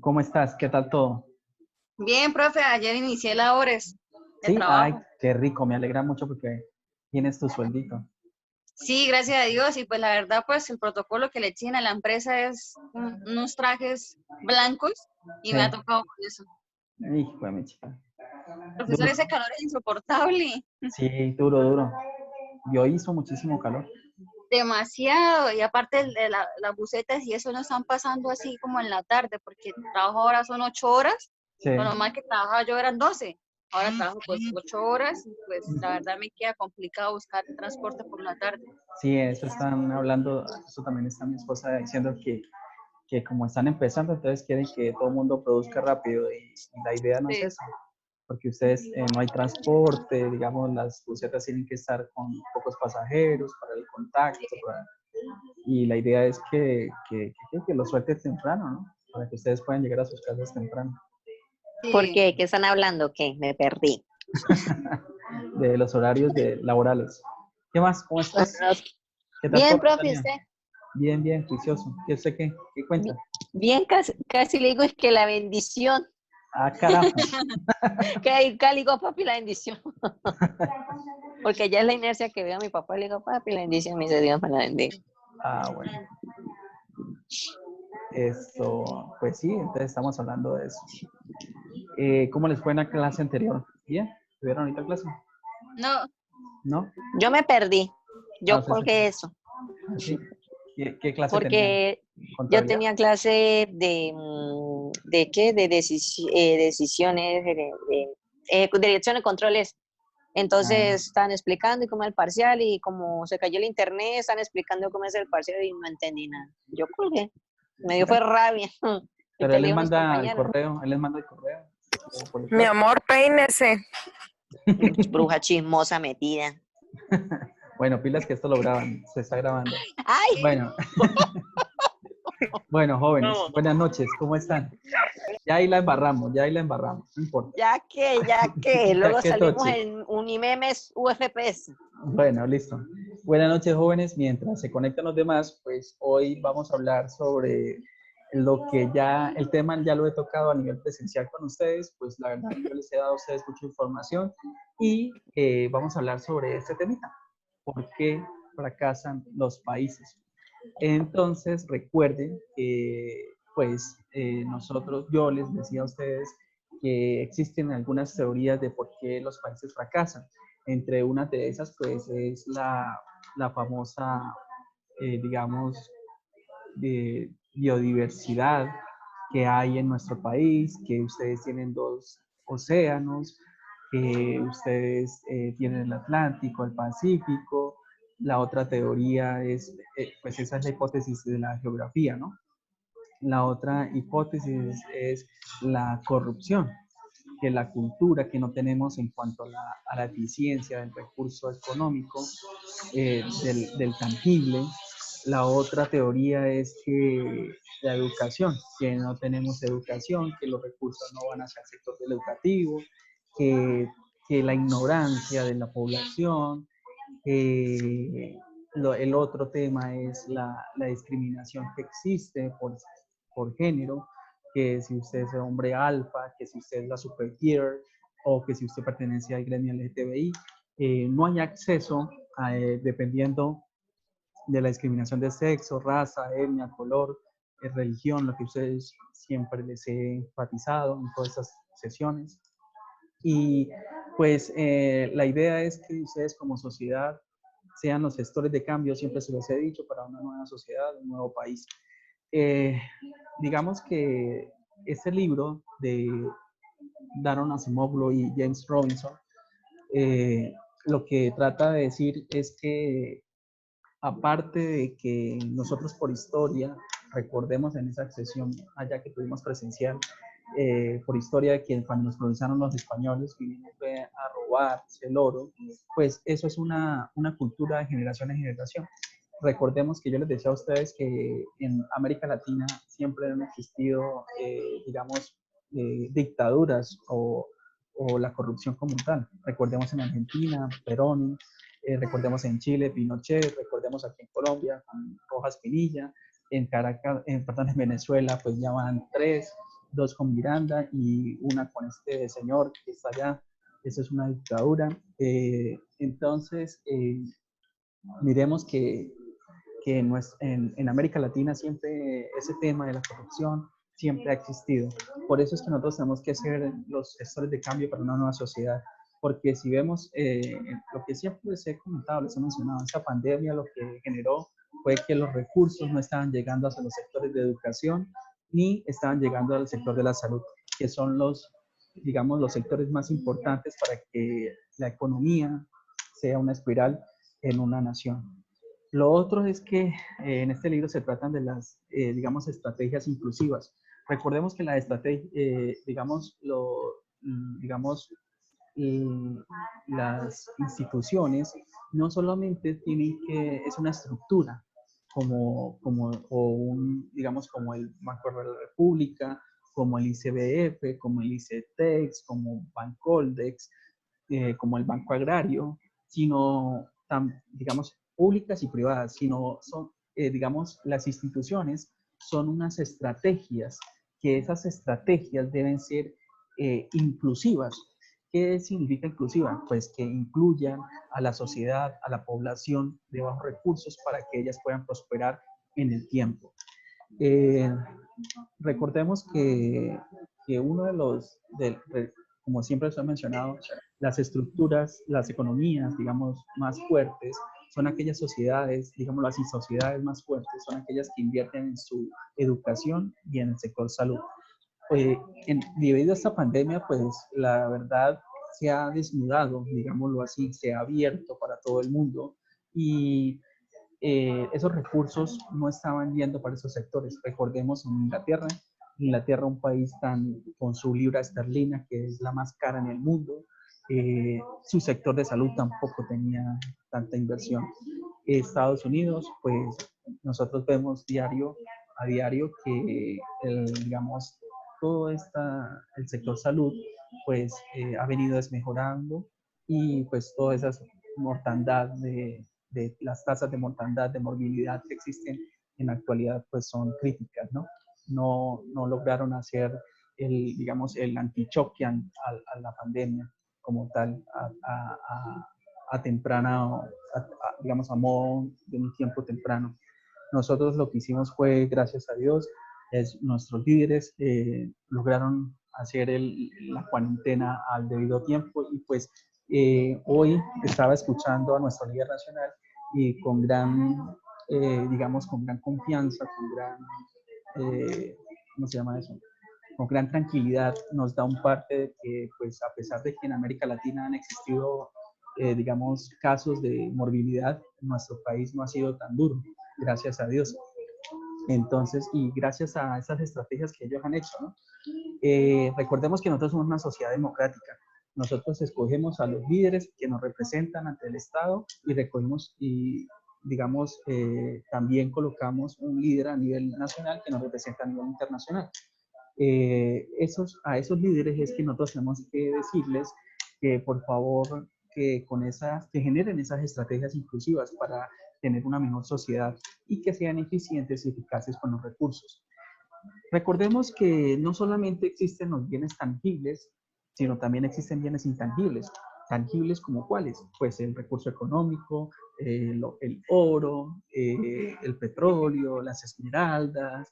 ¿Cómo estás? ¿Qué tal todo? Bien, profe, ayer inicié labores de Sí, ay, trabajo. qué rico, me alegra mucho porque tienes tu sueldito. Sí, gracias a Dios. Y pues la verdad, pues el protocolo que le exigen a la empresa es unos trajes blancos y me ha Sí, tocado con eso. hijo de mi chica. Profesor, Duro. ese calor es insoportable. Sí, duro, duro. Y hoy hizo muchísimo calor. Demasiado. Y aparte de las bucetas y eso no están pasando así como en la tarde, porque trabajo ahora son 8 horas. Sí, Lo normal que trabajaba yo eran 12. Ahora trabajo pues 8 horas y pues la verdad me queda complicado buscar transporte por la tarde. sí, eso están hablando, eso también está mi esposa diciendo que como están empezando, entonces quieren que todo el mundo produzca rápido y la idea no es Sí. eso, porque ustedes no hay transporte, digamos, las busetas tienen que estar con pocos pasajeros para el contacto, y la idea es que lo suelte temprano, ¿no? Para que ustedes puedan llegar a sus casas temprano. ¿Por Sí. qué? ¿Qué están hablando? ¿Qué? Me perdí. De los horarios laborales. ¿Qué más? ¿Cómo estás? Ah, ¿Qué tal bien, todo, profe, Natalia? usted. Bien, bien, juicioso. ¿Qué sé qué cuenta? Bi- Bien, casi le digo es que la bendición. Ah, carajo. Que le digo, papi, la bendición. Porque ya es la inercia que veo a mi papá, le digo, papi, la bendición, me dice Dios me la bendiga. Ah, bueno. Esto, pues sí, entonces estamos hablando de eso. ¿Cómo les fue en la clase anterior? ¿Bien? ¿Tuvieron ahorita clase? No, ¿No? Yo me perdí, Ah, yo ustedes se colgué eso, ah, sí. ¿Qué clase tenían? porque yo ¿Contabilidad? tenía clase ¿de qué? De decisiones, de dirección de controles. Ah, Entonces están explicando y cómo es el parcial y como se cayó el internet, están explicando cómo es el parcial y no entendí nada. Yo colgué, me dio fue bueno, rabia y pero él les peleé unos manda el compañeros. correo, él les manda el correo por el Mi chat. amor, peínese. Bruja chismosa metida. Bueno, pilas que esto lo graban, se está grabando. ¡Ay! Bueno, bueno, jóvenes, Vamos. buenas noches, ¿cómo están? Ya ahí la embarramos, no importa. Ya que, Ya luego que salimos toche. en Unimemes UFPS. Bueno, listo. Buenas noches, jóvenes. Mientras se conectan los demás, pues hoy vamos a hablar sobre lo que ya, el tema ya lo he tocado a nivel presencial con ustedes, pues la verdad yo les he dado a ustedes mucha información y vamos a hablar sobre este temita. ¿Por qué fracasan los países? Entonces, recuerden que, pues, yo les decía a ustedes que existen algunas teorías de por qué los países fracasan. Entre una de esas, pues, es la famosa, digamos, biodiversidad que hay en nuestro país, que ustedes tienen dos océanos, que ustedes tienen el Atlántico, el Pacífico. La otra teoría es, pues esa es la hipótesis de la geografía, ¿no? La otra hipótesis es la corrupción, que la cultura que no tenemos en cuanto a la eficiencia del recurso económico, del tangible. La otra teoría es que la educación, que no tenemos educación, que los recursos no van hacia el sector del educativo, que, que la ignorancia de la población. El otro tema es la discriminación que existe por género, que si usted es hombre alfa, que si usted es la super girl o que si usted pertenece al gremio LGTBI, no hay acceso dependiendo de la discriminación de sexo, raza, etnia, color, religión, lo que ustedes siempre les he enfatizado en todas estas sesiones. Y pues la idea es que ustedes como sociedad sean los gestores de cambio, siempre se los he dicho, para una nueva sociedad, un nuevo país. Eh, digamos que este libro de Darren Asimov y James Robinson, eh, lo que trata de decir es que aparte de que nosotros por historia, recordemos en esa sesión allá que tuvimos presencial, por historia de que cuando nos colonizaron los españoles vinieron a robarse el oro, pues eso es una cultura de generación en generación. Recordemos que yo les decía a ustedes que en América Latina siempre han existido, digamos, dictaduras o la corrupción como tal. Recordemos en Argentina, Perón, recordemos en Chile, Pinochet, recordemos aquí en Colombia, con Rojas Pinilla, en Caracas, perdón, en Venezuela, pues ya van tres, 2 con Miranda y una con este señor que está allá. Eso es una dictadura. Entonces, miremos que en América Latina siempre ese tema de la corrupción siempre ha existido. Por eso es que nosotros tenemos que ser los gestores de cambio para una nueva sociedad. Porque si vemos lo que siempre les he comentado, les he mencionado, esta pandemia lo que generó fue que los recursos no estaban llegando hacia los sectores de educación ni estaban llegando al sector de la salud, que son digamos, los sectores más importantes para que la economía sea una espiral en una nación. Lo otro es que en este libro se tratan de las, digamos, estrategias inclusivas. Recordemos que la estrategia, digamos, las instituciones no solamente tienen que, es una estructura, digamos, como el Banco de la República, como el ICBF, como el ICETEX, como Bancoldex, como el Banco Agrario, sino, digamos, públicas y privadas, sino son, digamos, las instituciones son unas estrategias, que esas estrategias deben ser inclusivas. ¿Qué significa inclusiva? Pues que incluyan a la sociedad, a la población de bajos recursos para que ellas puedan prosperar en el tiempo. Recordemos que uno de como siempre se ha mencionado, las estructuras, las economías, digamos, más fuertes son aquellas sociedades, digámoslo así, sociedades más fuertes, son aquellas que invierten en su educación y en el sector salud. Debido a esta pandemia, pues la verdad se ha desnudado, digámoslo así, se ha abierto para todo el mundo y esos recursos no estaban yendo para esos sectores. Recordemos en Inglaterra, un país con su libra esterlina, que es la más cara en el mundo, su sector de salud tampoco tenía tanta inversión. Estados Unidos, pues nosotros vemos a diario que, digamos, todo el sector salud, pues ha venido desmejorando y pues toda esa mortandad de las tasas de mortandad, de morbilidad que existen en la actualidad, pues son críticas, ¿no? No lograron hacer digamos, el antichoque a la pandemia como tal, digamos, a modo de un tiempo temprano. Nosotros lo que hicimos fue, gracias a Dios, nuestros líderes lograron hacer la cuarentena al debido tiempo y pues hoy estaba escuchando a nuestro líder nacional y con gran, digamos, con gran confianza, con gran, ¿cómo se llama eso? Con gran tranquilidad nos da un parte de que, pues, a pesar de que en América Latina han existido, digamos, casos de morbilidad, nuestro país no ha sido tan duro, gracias a Dios. Entonces, y gracias a esas estrategias que ellos han hecho, ¿no? Recordemos que nosotros somos una sociedad democrática. Nosotros escogemos a los líderes que nos representan ante el Estado y recogemos y, digamos, también colocamos un líder a nivel nacional que nos representa a nivel internacional. A esos líderes es que nosotros tenemos que decirles que por favor que generen esas estrategias inclusivas para tener una mejor sociedad y que sean eficientes y eficaces con los recursos. Recordemos que no solamente existen los bienes tangibles, sino también existen bienes intangibles. ¿Tangibles como cuáles? Pues el recurso económico, el oro, el petróleo, las esmeraldas.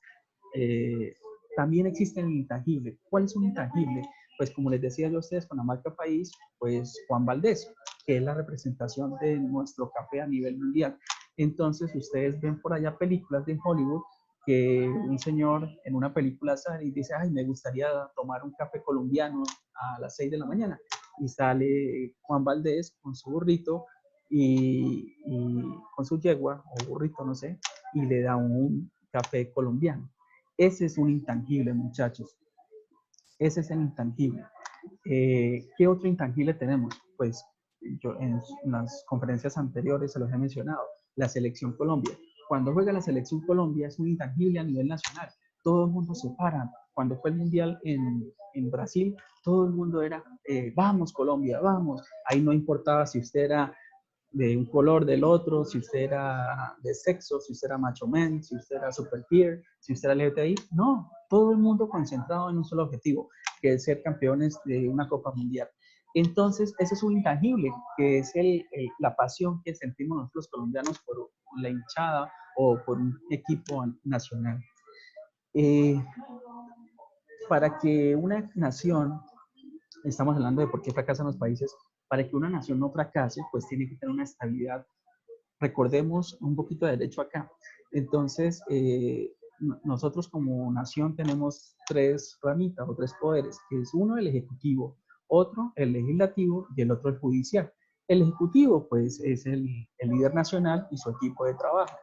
También existen el intangible. ¿Cuál es un intangible? Pues como les decía yo a ustedes con la marca País, pues Juan Valdez, que es la representación de nuestro café a nivel mundial. Entonces ustedes ven por allá películas de Hollywood que un señor en una película sale y dice, ay, me gustaría tomar un café colombiano a las 6 de la mañana. Y sale Juan Valdez con su burrito y con su yegua o burrito, no sé, y le da un café colombiano. Ese es un intangible, muchachos. Ese es el intangible. ¿Qué otro intangible tenemos? Pues yo en las conferencias anteriores se los he mencionado. La selección Colombia. Cuando juega la selección Colombia es un intangible a nivel nacional. Todo el mundo se para. Cuando fue el mundial en Brasil, todo el mundo era, vamos Colombia, vamos. Ahí no importaba si usted era de un color del otro, si usted era de sexo, si usted era macho man, si usted era super peer, si usted era LGTBI, no, todo el mundo concentrado en un solo objetivo, que es ser campeones de una Copa Mundial. Entonces, eso es un intangible, que es la pasión que sentimos nosotros los colombianos por la hinchada o por un equipo nacional. Para que una nación, estamos hablando de por qué fracasan los países, para que una nación no fracase, pues tiene que tener una estabilidad. Recordemos un poquito de derecho acá. Entonces, nosotros como nación tenemos tres ramitas o tres poderes, que es uno el ejecutivo, otro el legislativo y el otro el judicial. El ejecutivo, pues, es el líder nacional y su equipo de trabajo.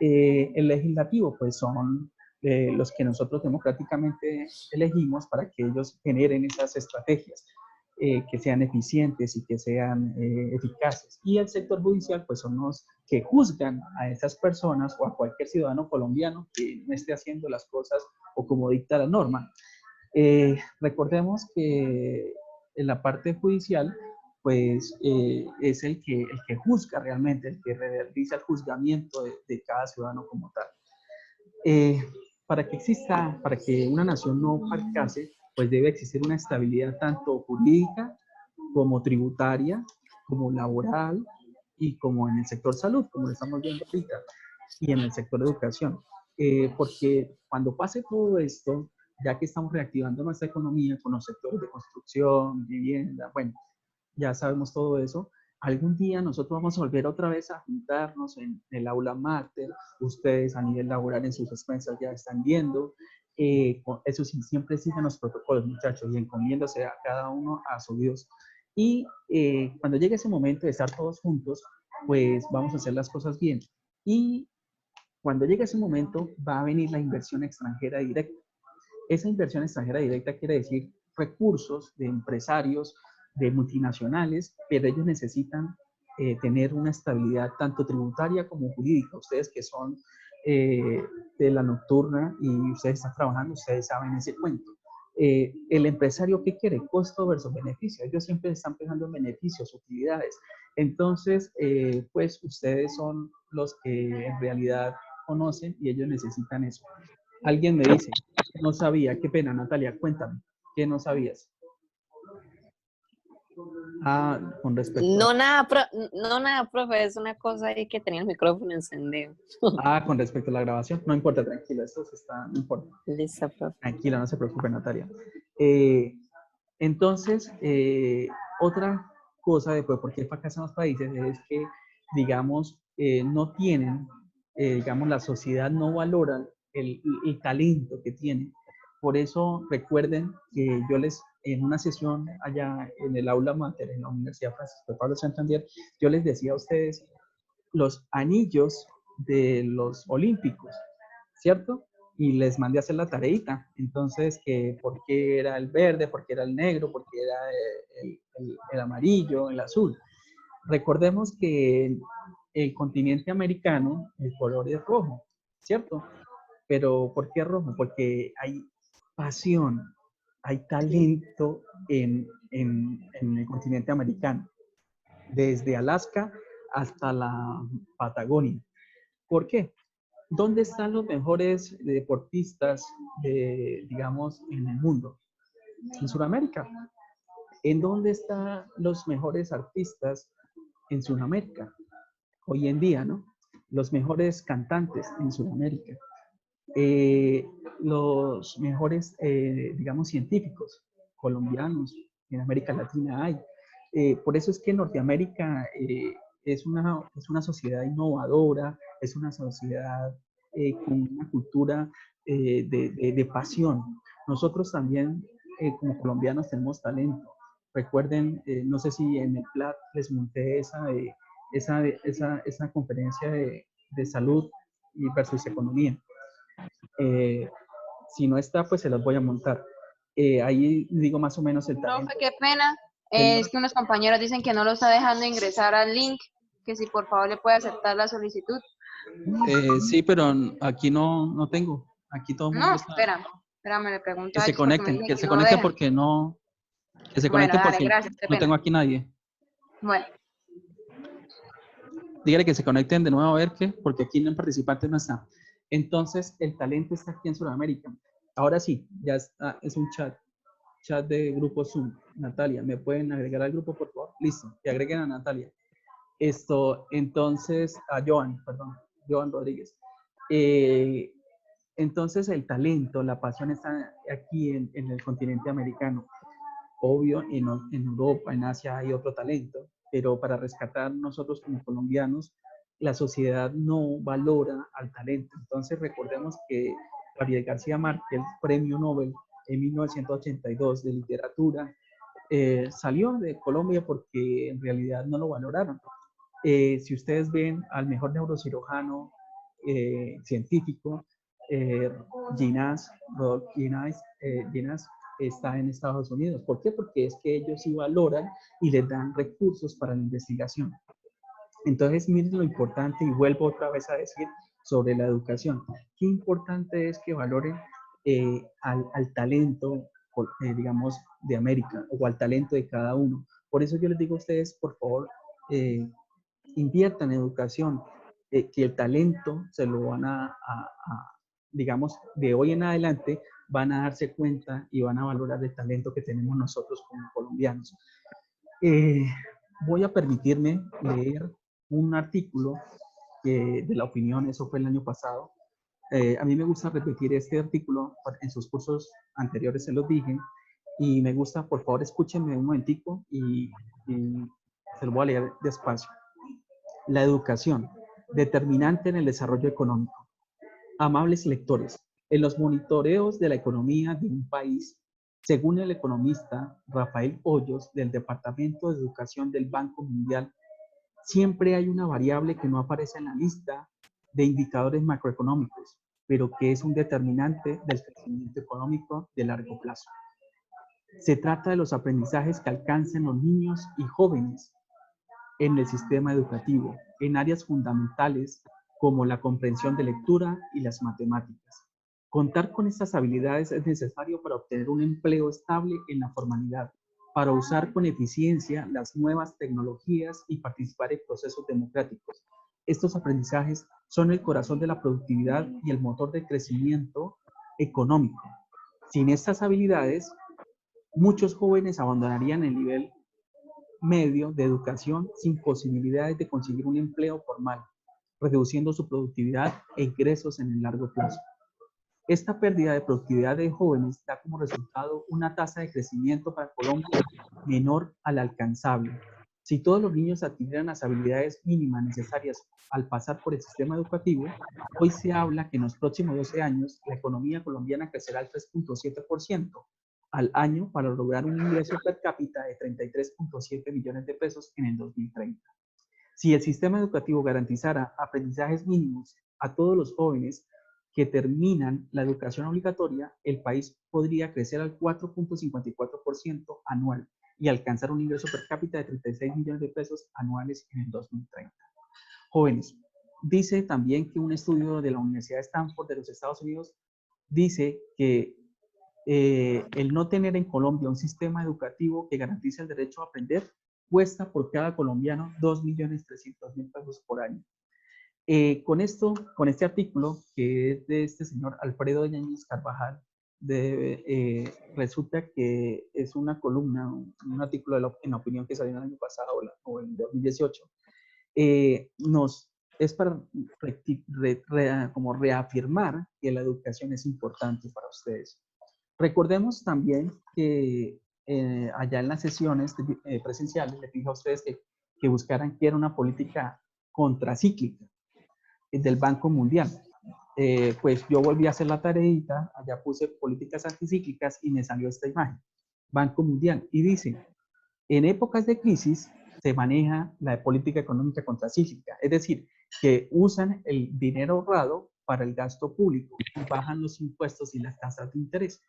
El legislativo, pues, son los que nosotros democráticamente elegimos para que ellos generen esas estrategias que sean eficientes y que sean eficaces. Y el sector judicial, pues son los que juzgan a esas personas o a cualquier ciudadano colombiano que no esté haciendo las cosas o como dicta la norma. Recordemos que en la parte judicial, pues es el que juzga realmente, el que realiza el juzgamiento de cada ciudadano como tal. Para que una nación no fracase, pues debe existir una estabilidad tanto jurídica como tributaria, como laboral y como en el sector salud, como lo estamos viendo ahorita, y en el sector educación. Porque cuando pase todo esto, ya que estamos reactivando nuestra economía con los sectores de construcción, vivienda, bueno, ya sabemos todo eso, algún día nosotros vamos a volver otra vez a juntarnos en el aula máter, ustedes a nivel laboral en sus expensas ya están viendo, eso sí, siempre sigan los protocolos, muchachos, y encomiéndose a cada uno a su Dios. Y cuando llegue ese momento de estar todos juntos, pues vamos a hacer las cosas bien. Y cuando llegue ese momento, va a venir la inversión extranjera directa. Esa inversión extranjera directa quiere decir recursos de empresarios, de multinacionales, pero ellos necesitan tener una estabilidad tanto tributaria como jurídica. Ustedes que son de la nocturna y ustedes están trabajando, ustedes saben ese cuento. El empresario, ¿qué quiere? Costo versus beneficio. Ellos siempre están pensando en beneficios, utilidades. Entonces, pues ustedes son los que en realidad conocen y ellos necesitan eso. Alguien me dice, no sabía, qué pena, Natalia, cuéntame, ¿qué no sabías? Con respecto No nada, profe, es una cosa ahí que tenía el micrófono encendido. con respecto a la grabación, no importa, tranquila, esto está, no importa. Listo, profe. Tranquila, no se preocupe, Natalia. Entonces, otra cosa de por qué fracasan los países es que, digamos, no tienen, digamos, la sociedad no valora el talento que tienen. Por eso recuerden que yo en una sesión allá en el aula máter en la Universidad Francisco de Pablo Santander, yo les decía a ustedes los anillos de los olímpicos, ¿cierto? Y les mandé a hacer la tareita. Entonces, ¿por qué era el verde? ¿Por qué era el negro? ¿Por qué era el amarillo? ¿El azul? Recordemos que el continente americano, el color es rojo, ¿cierto? Pero ¿por qué rojo? Porque hay pasión, hay talento en el continente americano, desde Alaska hasta la Patagonia. ¿Por qué? ¿Dónde están los mejores deportistas, digamos, en el mundo? En Sudamérica. ¿En dónde están los mejores artistas en Sudamérica? Hoy en día, ¿no? Los mejores cantantes en Sudamérica. Los mejores, digamos, científicos colombianos en América Latina hay. Por eso es que Norteamérica es una sociedad innovadora, es una sociedad con una cultura de pasión. Nosotros también, como colombianos, tenemos talento. Recuerden, no sé si en el PLAT les monté esa conferencia de salud versus economía. Si no está, pues se las voy a montar. Ahí digo más o menos el talento. Profe, qué pena. Es que unos compañeros dicen que no lo está dejando ingresar al link, que si por favor le puede aceptar la solicitud. Sí, pero aquí no tengo. Aquí todo el mundo No, está. espérame, le pregunto Que a se ellos porque me conecten, dicen que que se no lo conecten dejan. porque no. Que se Bueno, conecten dale, porque gracias, qué no pena. tengo aquí nadie. Bueno, Dígale que se conecten de nuevo a ver qué, porque aquí el participante no está. Entonces, el talento está aquí en Sudamérica. Ahora sí, ya está, es un chat de grupo Zoom. Natalia, ¿me pueden agregar al grupo, por favor? Listo, que agreguen a Natalia. Entonces, a Joan, perdón, Joan Rodríguez. Eh, entonces, el talento, la pasión está aquí en el continente americano. Obvio, en Europa, en Asia hay otro talento, pero para rescatar nosotros como colombianos, la sociedad no valora al talento. Entonces, recordemos que Gabriel García Márquez, premio Nobel en 1982 de literatura, salió de Colombia porque en realidad no lo valoraron. Si ustedes ven al mejor neurocirujano científico, Ginás, Rodolphe Ginás, está en Estados Unidos. ¿Por qué? Porque es que ellos sí valoran y les dan recursos para la investigación. Entonces, miren lo importante, y vuelvo otra vez a decir sobre la educación. Qué importante es que valoren al talento, digamos, de América o al talento de cada uno. Por eso yo les digo a ustedes, por favor, inviertan en educación, que el talento se lo van digamos, de hoy en adelante, van a darse cuenta y van a valorar el talento que tenemos nosotros como colombianos. Voy a permitirme leer un artículo de La Opinión, eso fue el año pasado. A mí me gusta repetir este artículo, en sus cursos anteriores se los dije, y me gusta, por favor, escúchenme un momentico y se lo voy a leer despacio. La educación, determinante en el desarrollo económico. Amables lectores, en los monitoreos de la economía de un país, según el economista Rafael Hoyos del Departamento de Educación del Banco Mundial, siempre hay una variable que no aparece en la lista de indicadores macroeconómicos, pero que es un determinante del crecimiento económico de largo plazo. Se trata de los aprendizajes que alcancen los niños y jóvenes en el sistema educativo, en áreas fundamentales como la comprensión de lectura y las matemáticas. Contar con estas habilidades es necesario para obtener un empleo estable en la formalidad, para usar con eficiencia las nuevas tecnologías y participar en procesos democráticos. Estos aprendizajes son el corazón de la productividad y el motor de crecimiento económico. Sin estas habilidades, muchos jóvenes abandonarían el nivel medio de educación sin posibilidades de conseguir un empleo formal, reduciendo su productividad e ingresos en el largo plazo. Esta pérdida de productividad de jóvenes da como resultado una tasa de crecimiento para Colombia menor al alcanzable. Si todos los niños adquirieran las habilidades mínimas necesarias al pasar por el sistema educativo, hoy se habla que en los próximos 12 años la economía colombiana crecerá al 3.7% al año para lograr un ingreso per cápita de 33.7 millones de pesos en el 2030. Si el sistema educativo garantizara aprendizajes mínimos a todos los jóvenes que terminan la educación obligatoria, el país podría crecer al 4.54% anual y alcanzar un ingreso per cápita de 36 millones de pesos anuales en el 2030. Jóvenes, dice también que un estudio de la Universidad de Stanford de los Estados Unidos dice que el no tener en Colombia un sistema educativo que garantice el derecho a aprender cuesta por cada colombiano 2.300.000 pesos por año. Con este artículo, que es de este señor Alfredo Yáñez Carvajal, resulta que es una columna, un artículo en la opinión que salió el año pasado o en 2018, es para como reafirmar que la educación es importante para ustedes. Recordemos también que allá en las sesiones presenciales les dije a ustedes que buscaran que era una política contracíclica del Banco Mundial. Pues yo volví a hacer la tareita, allá puse políticas anticíclicas y me salió esta imagen, Banco Mundial, y dice, en épocas de crisis se maneja la política económica contracíclica, es decir, que usan el dinero ahorrado para el gasto público y bajan los impuestos y las tasas de interés.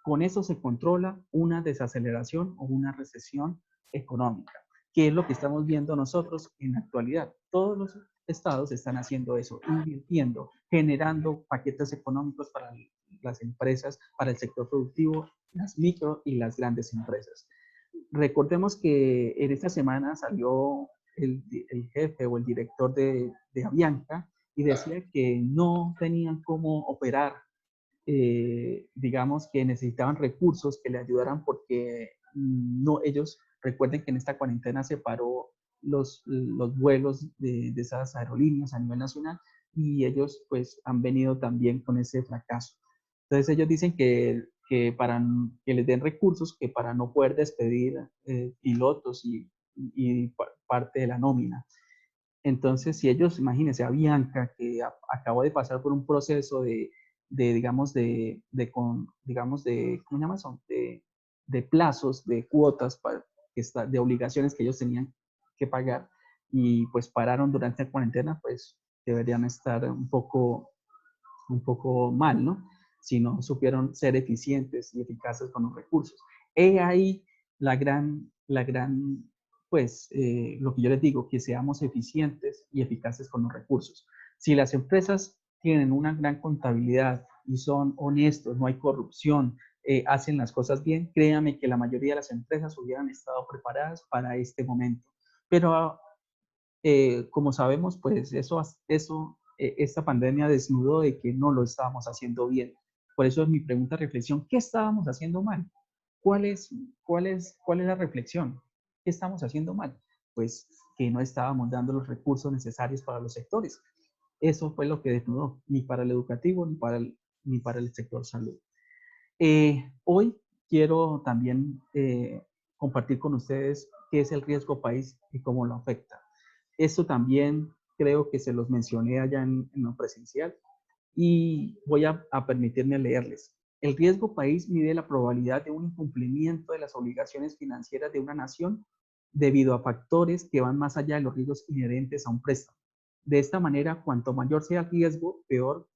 Con eso se controla una desaceleración o una recesión económica, que es lo que estamos viendo nosotros en la actualidad. Todos los estados están haciendo eso, invirtiendo, generando paquetes económicos para las empresas, para el sector productivo, las micro y las grandes empresas. Recordemos que en esta semana salió el jefe o el director de Avianca y decía que no tenían cómo operar digamos que necesitaban recursos que le ayudaran porque no, ellos recuerden que en esta cuarentena se paró los vuelos de esas aerolíneas a nivel nacional y ellos pues han venido también con ese fracaso. Entonces ellos dicen que para que les den recursos, que para no poder despedir pilotos y parte de la nómina. Entonces, si ellos, imagínense, a Bianca, que acabó de pasar por un proceso digamos, digamos, ¿cómo se llama eso? De plazos, de cuotas, de obligaciones que ellos tenían que pagar, y pues pararon durante la cuarentena, pues deberían estar un poco mal, ¿no? Si no supieron ser eficientes y eficaces con los recursos. He ahí pues, lo que yo les digo, que seamos eficientes y eficaces con los recursos. Si las empresas tienen una gran contabilidad y son honestos, no hay corrupción, hacen las cosas bien, créanme que la mayoría de las empresas hubieran estado preparadas para este momento. Pero como sabemos, pues esta pandemia desnudó de que no lo estábamos haciendo bien. Por eso es mi pregunta, reflexión, ¿qué estábamos haciendo mal? ¿Cuál es la reflexión? ¿Qué estamos haciendo mal? Pues que no estábamos dando los recursos necesarios para los sectores. Eso fue lo que desnudó, ni para el educativo, ni para el sector salud. Hoy quiero también compartir con ustedes qué es el riesgo país y cómo lo afecta. Esto también creo que se los mencioné allá en lo presencial y voy a permitirme leerles. El riesgo país mide la probabilidad de un incumplimiento de las obligaciones financieras de una nación debido a factores que van más allá de los riesgos inherentes a un préstamo. De esta manera, cuanto mayor sea el riesgo, peor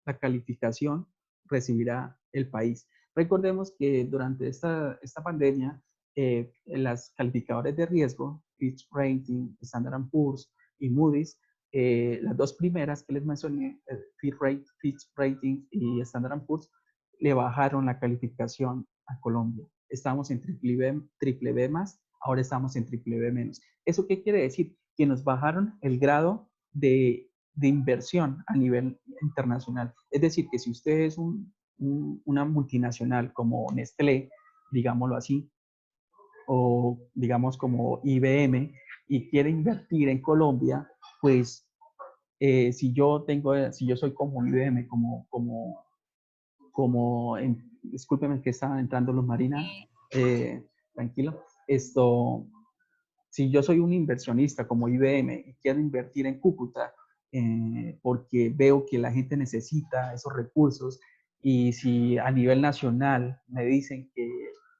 la calificación recibirá el país. Recordemos que durante esta pandemia, las calificadores de riesgo, Fitch Rating, Standard & Poor's y Moody's, las dos primeras que les mencioné, Fitch Rating y Standard & Poor's, le bajaron la calificación a Colombia. Estamos en triple B más, ahora estamos en triple B menos. ¿Eso qué quiere decir? Que nos bajaron el grado de inversión a nivel internacional. Es decir, que si usted es una multinacional como Nestlé, digámoslo así, o digamos como IBM, y quiere invertir en Colombia, pues si yo soy como IBM, discúlpeme que estaban entrando los marinas, tranquilo, si yo soy un inversionista como IBM y quiero invertir en Cúcuta, porque veo que la gente necesita esos recursos, y si a nivel nacional me dicen que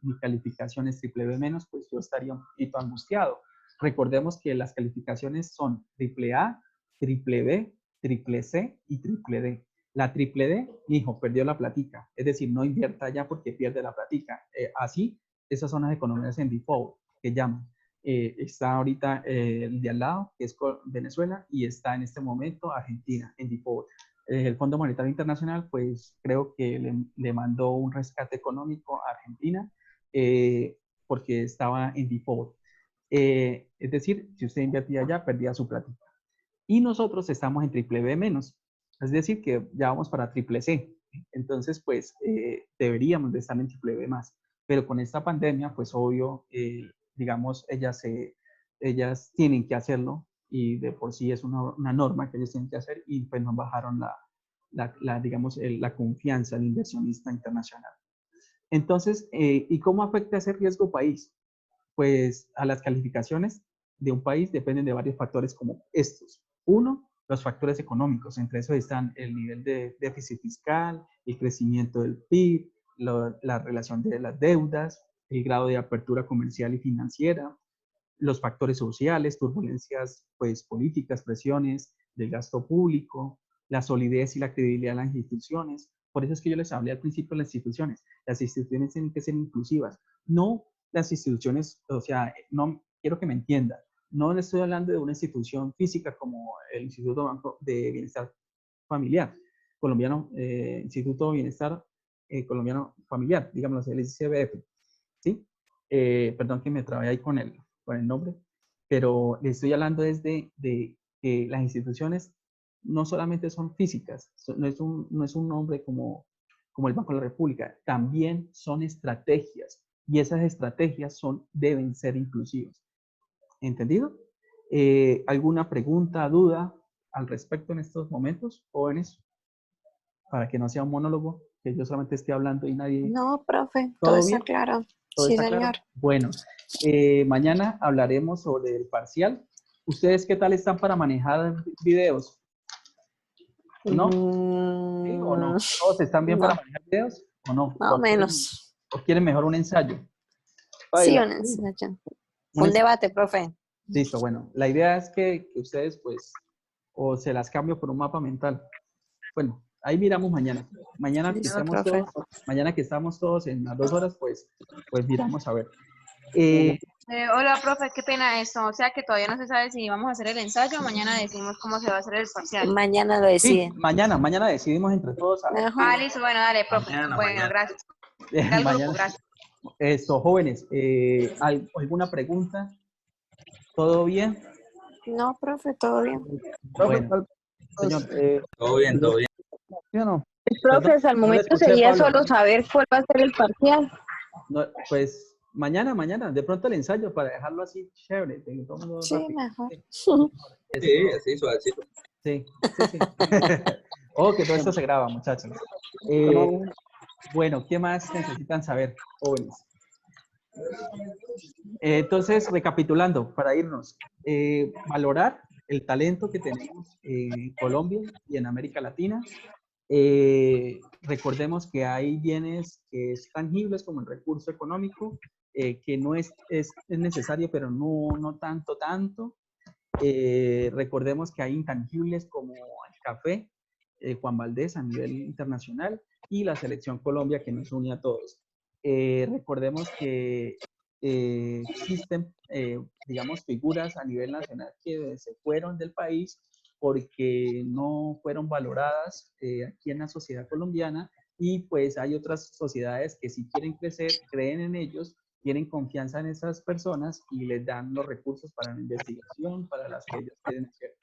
mi calificación es triple B menos, pues yo estaría un poquito angustiado. Recordemos que las calificaciones son triple A, triple B, triple C y triple D. La triple D, mi hijo, perdió la platica, es decir, no invierta ya porque pierde la platica. Así, esas son las economías en default que llaman. Está ahorita el de al lado, que es Venezuela, y está en este momento Argentina en default. El Fondo Monetario Internacional, pues creo que le mandó un rescate económico a Argentina porque estaba en default. Es decir, si usted invertía allá, perdía su platita. Y nosotros estamos en triple B menos, es decir, que ya vamos para triple C. Entonces, pues deberíamos de estar en triple B más. Pero con esta pandemia, pues obvio, digamos, ellas tienen que hacerlo, y de por sí es una norma que ellos tienen que hacer, y pues nos bajaron digamos, la confianza del inversionista internacional. Entonces, ¿y cómo afecta ese riesgo país? Pues a las calificaciones de un país dependen de varios factores como estos. Uno, los factores económicos. Entre esos están el nivel de déficit fiscal, el crecimiento del PIB, la relación de las deudas, el grado de apertura comercial y financiera, los factores sociales, turbulencias pues, políticas, presiones del gasto público, la solidez y la credibilidad de las instituciones. Por eso es que yo les hablé al principio de las instituciones. Las instituciones tienen que ser inclusivas. No las instituciones, o sea, no quiero que me entiendan. No le estoy hablando de una institución física como el Instituto de Bienestar Familiar colombiano, Instituto de Bienestar Colombiano Familiar, digamos el ICBF, ¿sí? Perdón que me trabé ahí con el nombre, pero le estoy hablando desde de que las instituciones no solamente son físicas, no es un nombre como como el Banco de la República, también son estrategias y esas estrategias deben ser inclusivas. ¿Entendido? ¿Alguna pregunta, duda al respecto en estos momentos, jóvenes? Para que no sea un monólogo, que yo solamente esté hablando y nadie... No, profe, todo está claro. ¿Todo Sí, está claro? señor. Bueno, mañana hablaremos sobre el parcial. ¿Ustedes qué tal están para manejar videos? ¿No? ¿Sí o no? ¿Todos están bien para No, manejar videos o no? más o menos. ¿O quieren mejor un ensayo? Sí, Baila. un ensayo. Un Un ensayo. debate, profe. Listo, bueno, la idea es que ustedes pues, o se las cambio por un mapa mental. Bueno, ahí miramos mañana. Mañana que Listo, estemos profe. todos, mañana que estamos todos en las 2 horas, pues miramos a ver. Hola, profe, qué pena esto. O sea que todavía no se sabe si vamos a hacer el ensayo o mañana decimos cómo se va a hacer el parcial. Mañana lo Sí, deciden. mañana decidimos entre todos a ver. Mejor. Ah, listo, bueno, dale, profe. Mañana, Bueno, mañana. gracias. Ve al grupo, Mañana. gracias. Esto, jóvenes, ¿alguna pregunta? ¿Todo bien? No, profe, todo bien. Bueno, señor, Todo bien, todo bien. ¿sí o no? Profe, hasta el No le momento escuché, sería Pablo. solo saber cuál va a ser el parcial. No, pues mañana, de pronto el ensayo para dejarlo así chévere. De que todo el mundo Sí, rápido. mejor. Sí, así, suavecito. Sí. Oh, que todo esto se graba, muchachos. Bueno, ¿qué más necesitan saber, jóvenes? Entonces, recapitulando, para irnos, valorar el talento que tenemos en Colombia y en América Latina. Recordemos que hay bienes que es tangibles como el recurso económico, que no es necesario, pero no tanto. Recordemos que hay intangibles como el café, Juan Valdez a nivel internacional y la Selección Colombia que nos une a todos. Recordemos que existen, digamos, figuras a nivel nacional que se fueron del país porque no fueron valoradas aquí en la sociedad colombiana y pues hay otras sociedades que si quieren crecer, creen en ellos, tienen confianza en esas personas y les dan los recursos para la investigación, para las que ellos quieren hacer.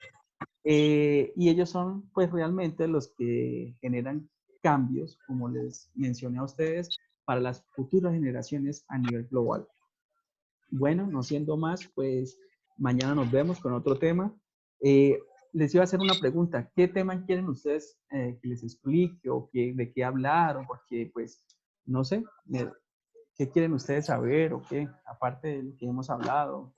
Y ellos son pues realmente los que generan cambios, como les mencioné a ustedes, para las futuras generaciones a nivel global. Bueno, no siendo más, pues mañana nos vemos con otro tema. Les iba a hacer una pregunta. ¿Qué tema quieren ustedes que les explique o de qué hablar? O porque, pues, no sé, ¿qué quieren ustedes saber o qué? Aparte de lo que hemos hablado.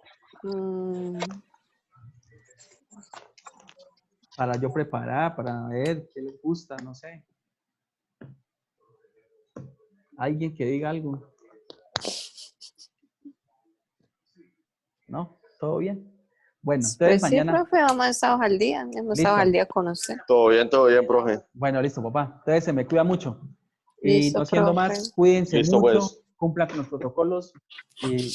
Para yo preparar, para ver qué les gusta, no sé. ¿Alguien que diga algo? ¿No? ¿Todo bien? Bueno, entonces Pues sí, mañana... profe, vamos a estar al día. Hemos estado al día con usted. Todo bien, profe. Bueno, listo, papá. Entonces se me cuida mucho. Y Listo, no siendo profe. más, cuídense Listo, mucho, pues. cumplan con los protocolos y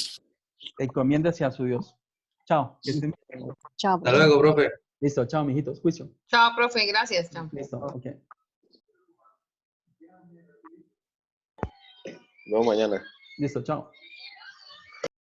encomiéndese a su Dios. Chao. Que estén bien. Chao, Hasta profe. luego, profe. Listo, chao, mijitos. Juicio. Chao, profe, gracias. Chao. Listo, ok. Nos vemos mañana. Listo, chao.